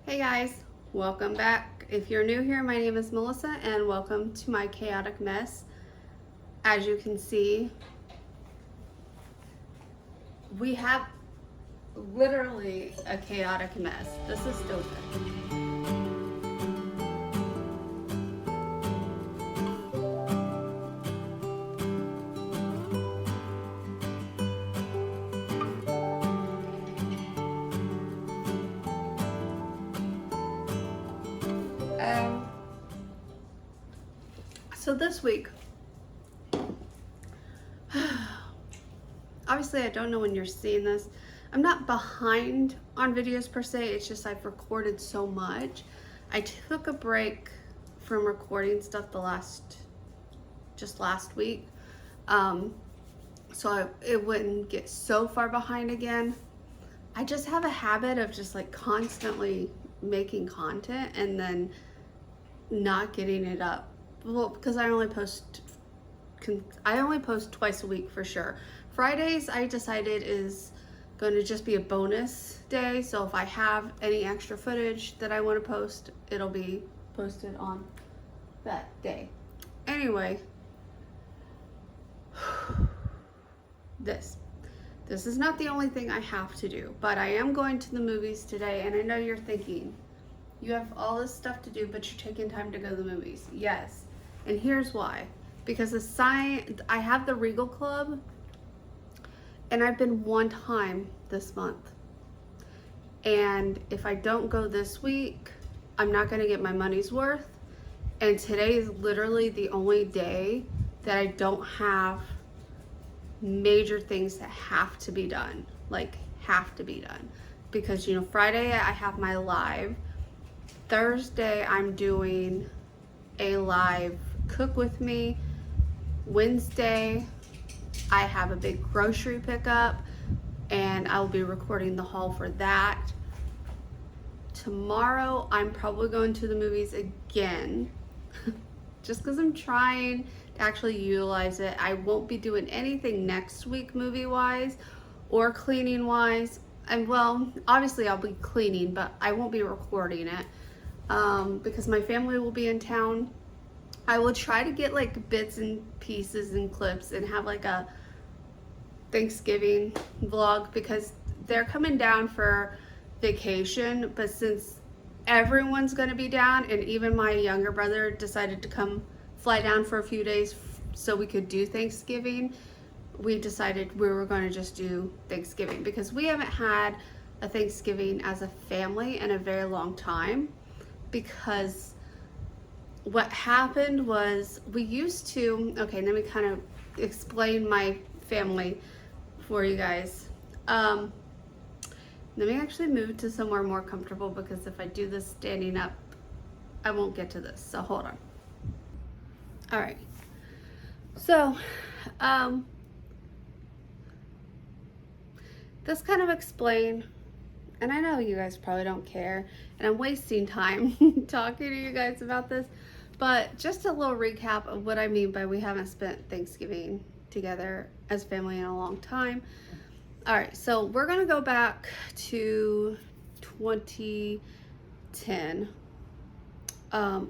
Hey guys, welcome back. If you're new here, my name is Melissa and welcome to my chaotic mess. As you can see, we have literally a chaotic mess. This is stupid. Um, so this week, obviously I don't know when you're seeing this. I'm not behind on videos per se, it's just I've recorded so much. I took a break from recording stuff just last week. So it wouldn't get so far behind again. I just have a habit of just like constantly making content and then not getting it up. Well, because I only post twice a week for sure. Fridays I decided is going to just be a bonus day. So if I have any extra footage that I want to post, it'll be posted on that day. Anyway, this is not the only thing I have to do, but I am going to the movies today, and I know you're thinking, you have all this stuff to do, but you're taking time to go to the movies. Yes, and here's why. Because I have the Regal Club, and I've been one time this month. And if I don't go this week, I'm not gonna get my money's worth. And today is literally the only day that I don't have major things that have to be done, because Friday I have my live. Thursday I'm doing a live cook with me. Wednesday I have a big grocery pickup and I'll be recording the haul for that. Tomorrow I'm probably going to the movies again just because I'm trying to actually utilize it. I won't be doing anything next week movie wise or cleaning wise. And well, obviously I'll be cleaning, but I won't be recording it because my family will be in town. I will try to get like bits and pieces and clips and have like a Thanksgiving vlog because they're coming down for vacation, but since everyone's going to be down and even my younger brother decided to fly down for a few days so we could do Thanksgiving, we decided we were going to just do Thanksgiving because we haven't had a Thanksgiving as a family in a very long time. Because what happened was we used to, okay, let me kind of explain my family for you guys. Let me actually move to somewhere more comfortable because if I do this standing up, I won't get to this, so hold on. All right, so this kind of explain, and I know you guys probably don't care, and I'm wasting time talking to you guys about this, but just a little recap of what I mean by we haven't spent Thanksgiving together as family in a long time. All right, so we're gonna go back to 2010.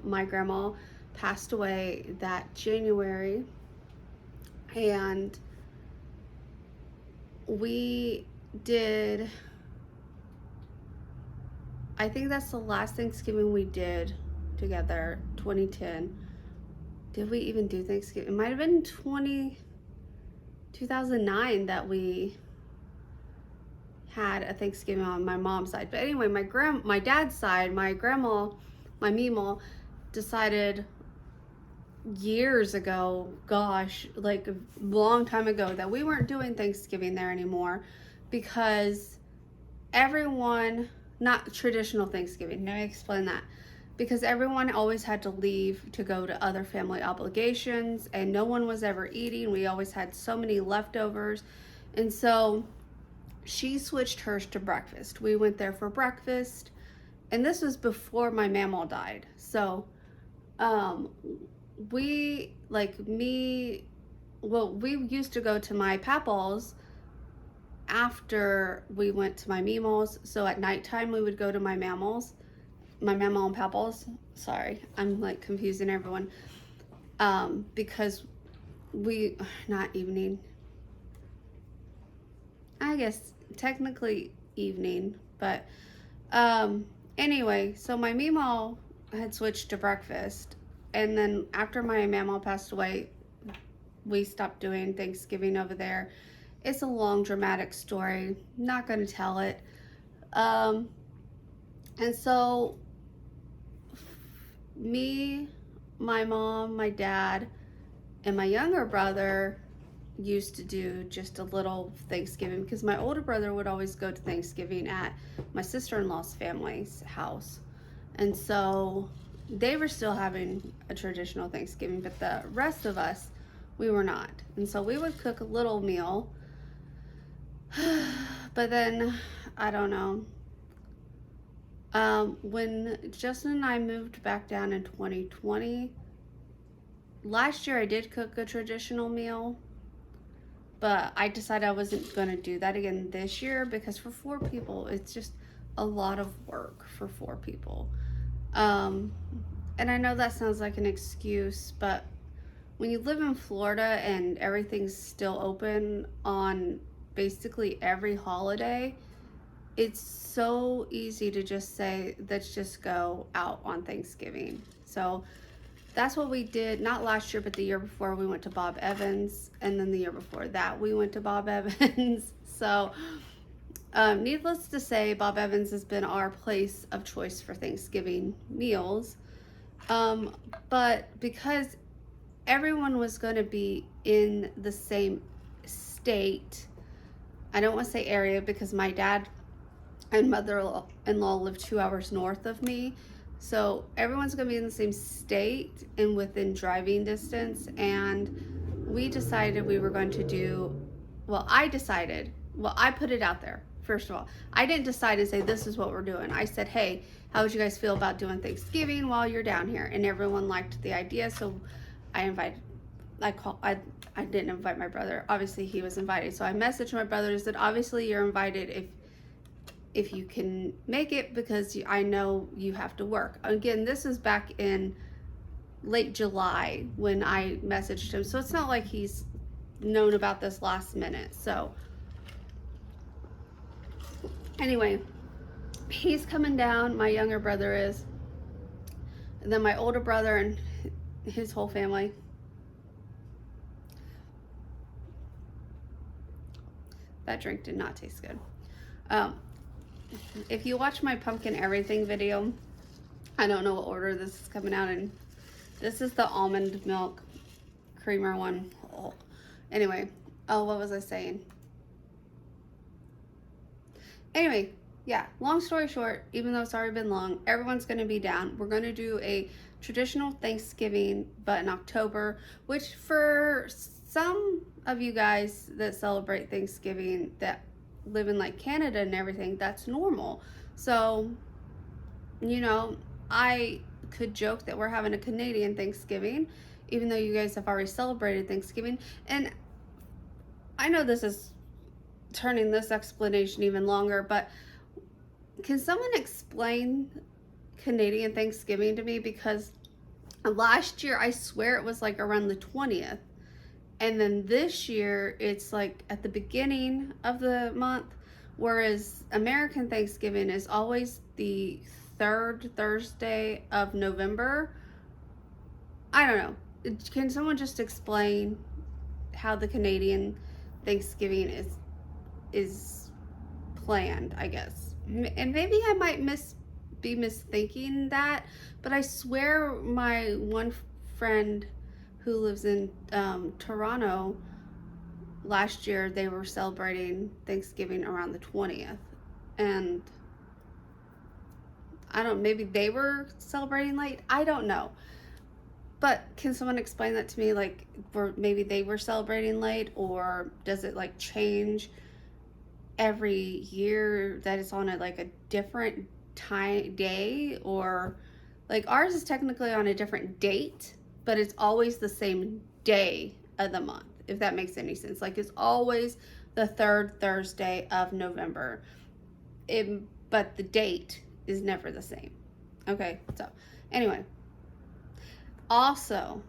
My grandma passed away that January, and we did, I think that's the last Thanksgiving we did together, 2010. Did we even do Thanksgiving? It might have been 2009 that we had a Thanksgiving on my mom's side. But anyway, my dad's side, my grandma, my Meemaw, decided years ago, gosh, like a long time ago, that we weren't doing Thanksgiving there anymore because everyone, not traditional Thanksgiving, let me explain that. Because everyone always had to leave to go to other family obligations and no one was ever eating. We always had so many leftovers. And so she switched hers to breakfast. We went there for breakfast, and this was before my mamaw died. So we used to go to my papaw's after we went to my Meemaw's. So at nighttime we would go to my mammals my mama and papa's. Sorry, I'm like confusing everyone. Because we, not evening, I guess technically evening, but anyway, so my Meemaw had switched to breakfast, and then after my Mamaw passed away, we stopped doing Thanksgiving over there. It's a long, dramatic story. Not going to tell it. And so me, my mom, my dad, and my younger brother used to do just a little Thanksgiving, because my older brother would always go to Thanksgiving at my sister-in-law's family's house. And so they were still having a traditional Thanksgiving, but the rest of us, we were not. And so we would cook a little meal. But then, I don't know. When Justin and I moved back down in 2020, last year I did cook a traditional meal, but I decided I wasn't going to do that again this year, because for 4 people, it's just a lot of work for 4 people. And I know that sounds like an excuse, but when you live in Florida and everything's still open on basically every holiday, it's so easy to just say, let's just go out on Thanksgiving. So that's what we did, not last year, but the year before. We went to Bob Evans, and then the year before that we went to Bob Evans. So needless to say, Bob Evans has been our place of choice for Thanksgiving meals. But because everyone was going to be in the same state, I don't want to say area, because my dad and mother-in-law live 2 hours north of me. So everyone's going to be in the same state and within driving distance. And we decided we were going to do, I put it out there. First of all, I didn't decide and say, this is what we're doing. I said, hey, how would you guys feel about doing Thanksgiving while you're down here? And everyone liked the idea. So I didn't invite my brother. Obviously he was invited. So I messaged my brother and said, obviously you're invited if you can make it, because I know you have to work. Again, this is back in late July when I messaged him. So it's not like he's known about this last minute. So anyway, he's coming down, my younger brother is, and then my older brother and his whole family. That drink did not taste good. If you watch my pumpkin everything video, I don't know what order this is coming out in. This is the almond milk creamer one. Oh. Anyway, what was I saying? Anyway, yeah, long story short, even though it's already been long, everyone's going to be down. We're going to do a traditional Thanksgiving, but in October, which for some of you guys that celebrate Thanksgiving that live in like Canada and everything, that's normal. So, you know, I could joke that we're having a Canadian Thanksgiving, even though you guys have already celebrated Thanksgiving. And I know this is turning this explanation even longer, but can someone explain Canadian Thanksgiving to me? Because last year, I swear it was like around the 20th. And then this year, it's like at the beginning of the month, whereas American Thanksgiving is always the 3rd Thursday of November. I don't know. Can someone just explain how the Canadian Thanksgiving is planned, I guess? And maybe I might be misthinking that, but I swear my one friend who lives in Toronto, last year they were celebrating Thanksgiving around the 20th, and I don't, maybe they were celebrating late, I don't know. But can someone explain that to me? Like, maybe they were celebrating late, or does it like change every year that it's on a different day? Or like ours is technically on a different date, but it's always the same day of the month, if that makes any sense. Like, it's always the 3rd Thursday of November, but the date is never the same. Okay, so anyway, also,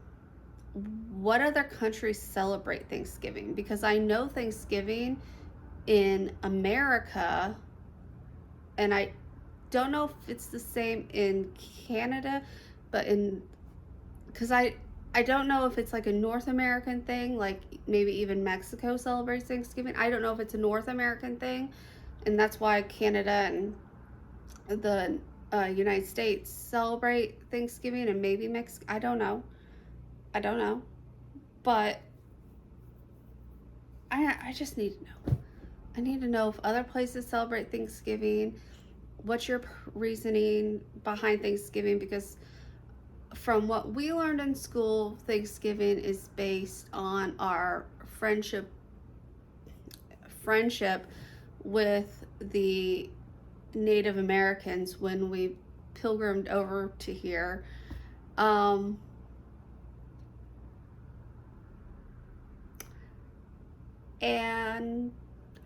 what other countries celebrate Thanksgiving? Because I know Thanksgiving in America, and I don't know if it's the same in Canada, but because I don't know if it's like a North American thing, like maybe even Mexico celebrates Thanksgiving. I don't know if it's a North American thing, and that's why Canada and the United States celebrate Thanksgiving, and maybe Mexico. I don't know. But I just need to know. I need to know if other places celebrate Thanksgiving. What's your reasoning behind Thanksgiving? Because from what we learned in school, Thanksgiving is based on our friendship with the Native Americans when we pilgrimed over to here. And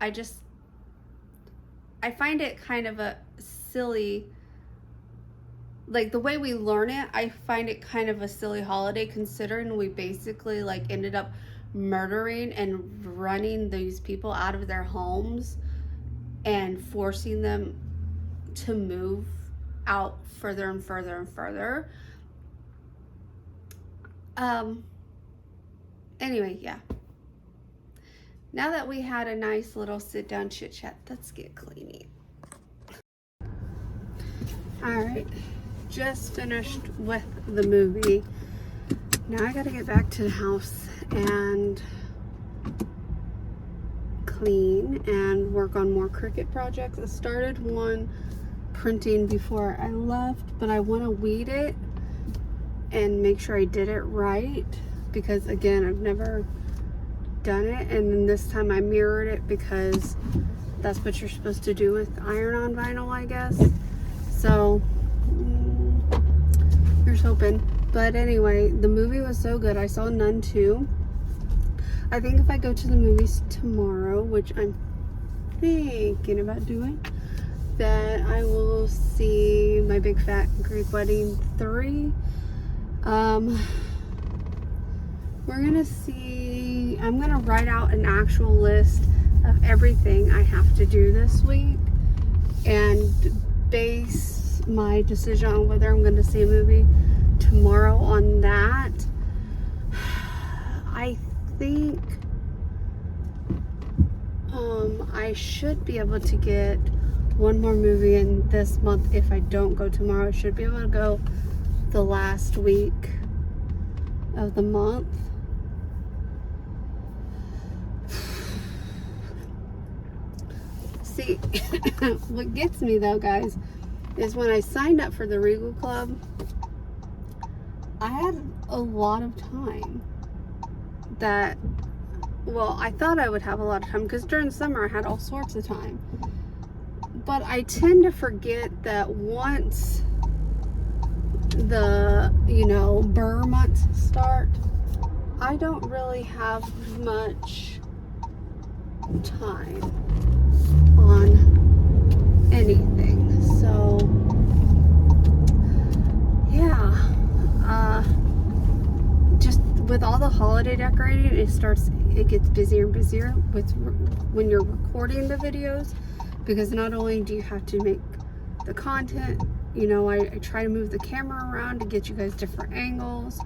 I find it kind of a silly, like the way we learn it, I find it kind of a silly holiday considering we basically like ended up murdering and running these people out of their homes and forcing them to move out further and further and further. Anyway, yeah. Now that we had a nice little sit down chit chat, let's get cleaning. Alright, just finished with the movie. Now I gotta get back to the house and clean and work on more Cricut projects. I started one printing before I left, but I want to weed it and make sure I did it right, because again, I've never done it, and then this time I mirrored it because that's what you're supposed to do with iron-on vinyl, I guess. So here's hoping. But anyway, the movie was so good. I saw Nun 2. I think if I go to the movies tomorrow, which I'm thinking about doing, that I will see My Big Fat Greek Wedding 3. We're gonna see, I'm gonna write out an actual list of everything I have to do this week and base my decision on whether I'm gonna see a movie tomorrow on that. I think I should be able to get one more movie in this month. If I don't go tomorrow, I should be able to go the last week of the month. See, what gets me though, guys, is when I signed up for the Regal Club, I had a lot of time that, well, I thought I would have a lot of time because during the summer I had all sorts of time. But I tend to forget that once the, Burr months start, I don't really have much time on anything. So yeah, just with all the holiday decorating, it gets busier and busier with when you're recording the videos, because not only do you have to make the content, I try to move the camera around to get you guys different angles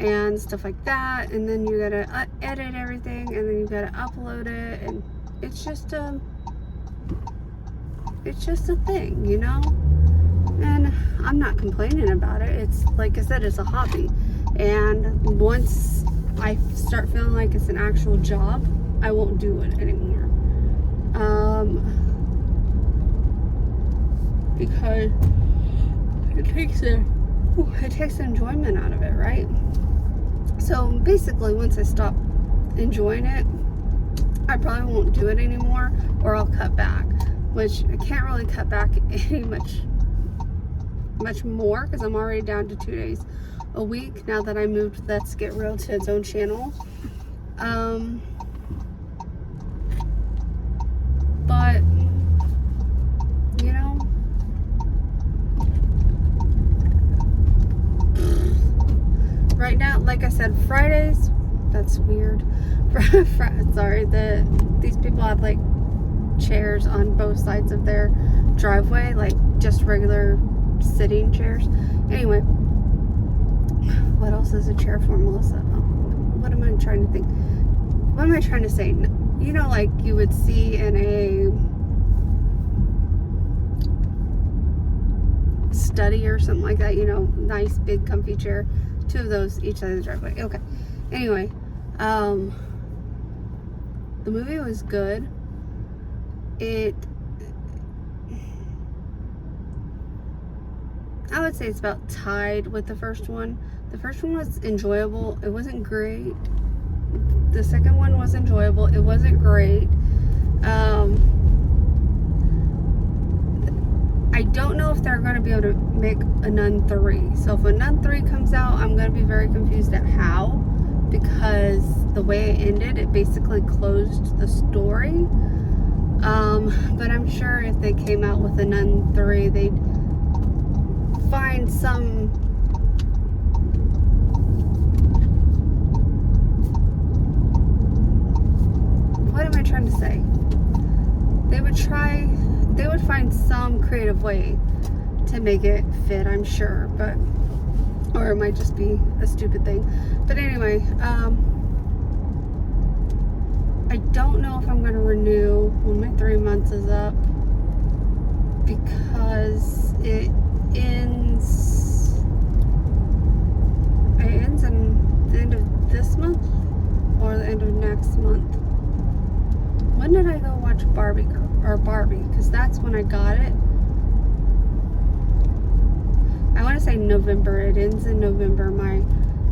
and stuff like that, and then you gotta edit everything, and then you gotta upload it, and it's just a thing, and I'm not complaining about it. It's like I said, it's a hobby, and once I start feeling like it's an actual job, I won't do it anymore, because it takes enjoyment out of it, right? So basically, once I stop enjoying it, I probably won't do it anymore, or I'll cut back, which I can't really cut back any much more, because I'm already down to 2 days a week now that I moved Let's Get Real to its own channel. But like I said, Fridays, that's weird. Sorry, these people have like chairs on both sides of their driveway, like just regular sitting chairs. Anyway, what else is a chair for, Melissa? What am I trying to think? What am I trying to say? You know, like you would see in a study or something like that, you know, nice big comfy chair, 2 of those each side of the driveway. Okay, anyway, the movie was good. I would say it's about tied with the first one. The first one was enjoyable. It wasn't great. The second one was enjoyable. It wasn't great. I don't know if they're going to be able to make a Nun 3. So if a Nun 3 comes out, I'm going to be very confused at how, because the way it ended, it basically closed the story. But I'm sure if they came out with a Nun 3, they'd find some what am I trying to say? They would find some creative way to make it fit, I'm sure, but, or it might just be a stupid thing. But anyway, I don't know if I'm going to renew when my 3 months is up, because it ends in the end of this month or the end of next month. When did I go watch Barbie? Because that's when I got it. I want to say November. It ends in November, my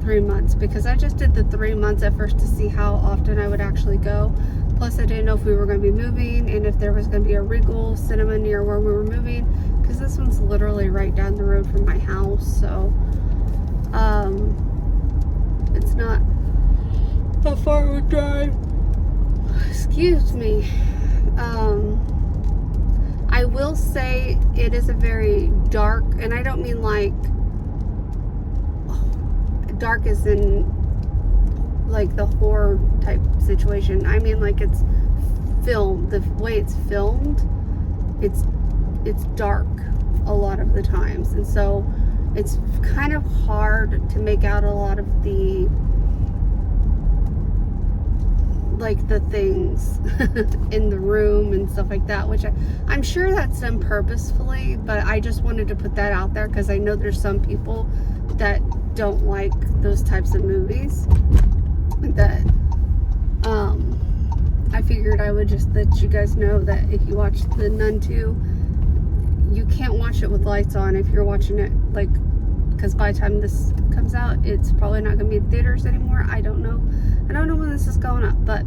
3 months, because I just did the 3 months at first to see how often I would actually go. Plus, I didn't know if we were going to be moving and if there was going to be a Regal cinema near where we were moving, because this one's literally right down the road from my house. So, it's not a far of a drive. Excuse me. I will say it is a very dark, and I don't mean like dark as in like the horror type situation. I mean like it's filmed, the way it's filmed, it's dark a lot of the times, and so it's kind of hard to make out a lot of the like the things in the room and stuff like that, which I'm sure that's done purposefully, but I just wanted to put that out there because I know there's some people that don't like those types of movies, that I figured I would just let you guys know that if you watch The Nun 2, you can't watch it with lights on if you're watching it, like, because by the time this comes out, it's probably not going to be in theaters anymore. I don't know when this is going up, but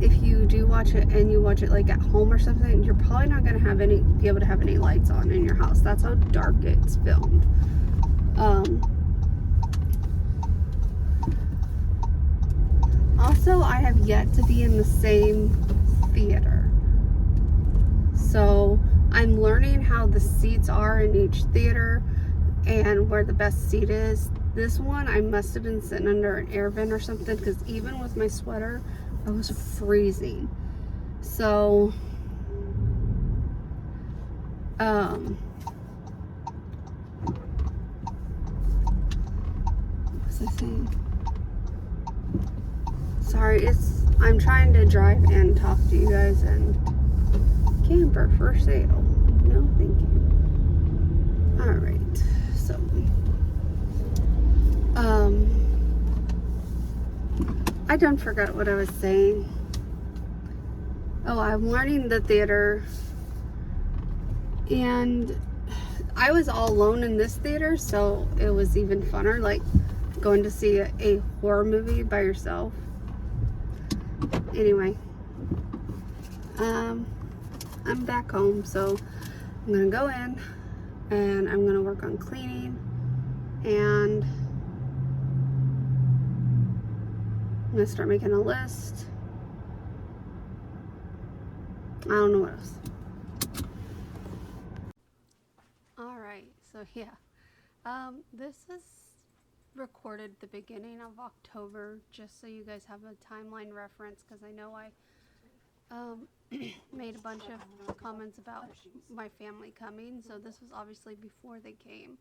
if you do watch it and you watch it like at home or something, you're probably not going to be able to have any lights on in your house. That's how dark it's filmed. Also, I have yet to be in the same theater, so I'm learning how the seats are in each theater and where the best seat is. This one, I must have been sitting under an air vent or something, because even with my sweater, I was freezing. So, what was I saying? Sorry, I'm trying to drive and talk to you guys, and camper for sale. No, thank you. Alright, so, I done forgot what I was saying. Oh, I'm learning the theater, and I was all alone in this theater, so it was even funner, like going to see a horror movie by yourself. Anyway, I'm back home, so I'm gonna go in and I'm gonna work on cleaning, and I'm gonna start making a list. I don't know what else. Alright, so yeah. This is recorded the beginning of October just so you guys have a timeline reference, because I know I made a bunch of comments about my family coming, so this was obviously before they came.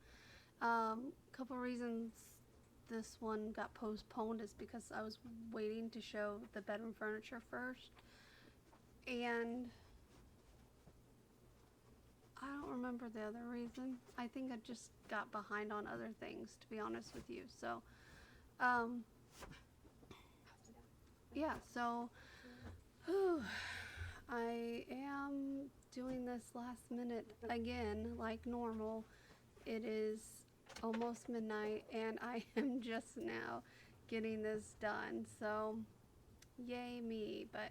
Couple reasons this one got postponed is because I was waiting to show the bedroom furniture first, and I don't remember the other reason. I think I just got behind on other things, to be honest with you. So, yeah, so whew, I am doing this last minute again, like normal. It is almost midnight, and I am just now getting this done. So, yay me. But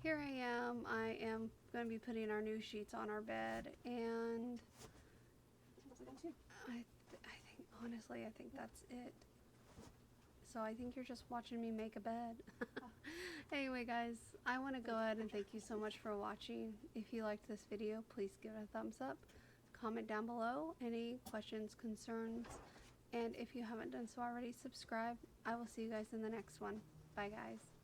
here I am. I am going to be putting our new sheets on our bed, and I think, honestly, I think that's it. So I think you're just watching me make a bed. Anyway, guys, I want to go ahead and thank you so much for watching. If you liked this video, please give it a thumbs up. Comment down below any questions, concerns, and if you haven't done so already, subscribe. I will see you guys in the next one. Bye, guys.